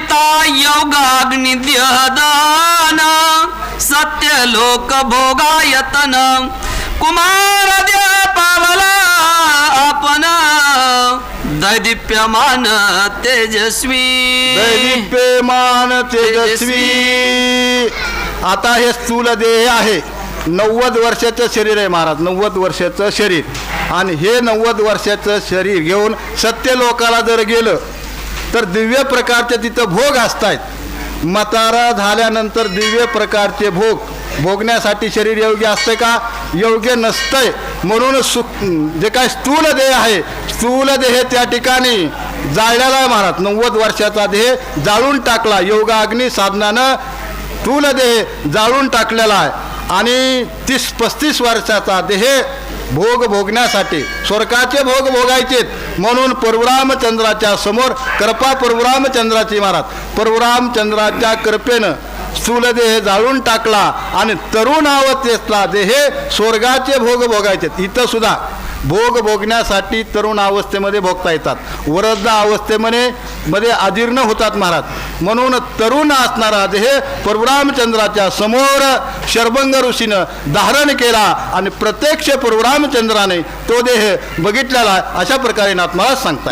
करिता योगाग्नि देहदान सत्य लोक भोगायतन कुमार देह पावला आपण दैदिप्यमान तेजस्वी दैदिप्यमान तेजस्वी। आता हे स्थूल देह आहे, 90 वर्षाचं शरीर आहे महाराज, 90 वर्षाचं शरीर। आणि हे 90 वर्षाचं शरीर घेऊन सत्य लोकाला जर गेलं तर दिव्य प्रकारचे तिथं भोग असतात। म्हातारा झाल्यानंतर दिव्य प्रकारचे भोग भोगण्यासाठी शरीर योग्य असते का? योग्य नसतंय। म्हणून जे काय स्थूल देह आहे, स्थूल देह त्या ठिकाणी जाळलेला आहे महाराज। 90 वर्षाचा देह जाळून टाकला, योगाग्नी साधनानं स्थूल देह जाळून टाकलेला आहे। आणि 30-35 वर्षाचा देह भोग भोगण्यासाठी स्वर्गाचे भोग भोगायचे म्हणून परशुरामचंद्राच्या समोर कृपा परशुरामचंद्राची महाराज, परशुरामचंद्राच्या कृपेनं स्थूल देह जाळून टाकला आणि तरुण अवस्थेतला देह स्वर्गाचे भोग भोगायचे। इथं सुद्धा भोग भोगण्यासाठी तरुण अवस्थेमध्ये भोगता येतात, वृद्ध अवस्थेमध्ये अजीर्ण होतात महाराज। म्हणून तरुण असणारा देह परशुरामचंद्राच्या समोर शरभंग ऋषीनं धारण केला आणि प्रत्यक्ष परशुरामचंद्राने तो देह बघितलेला अशा प्रकारे नाथ महाराज सांगतात।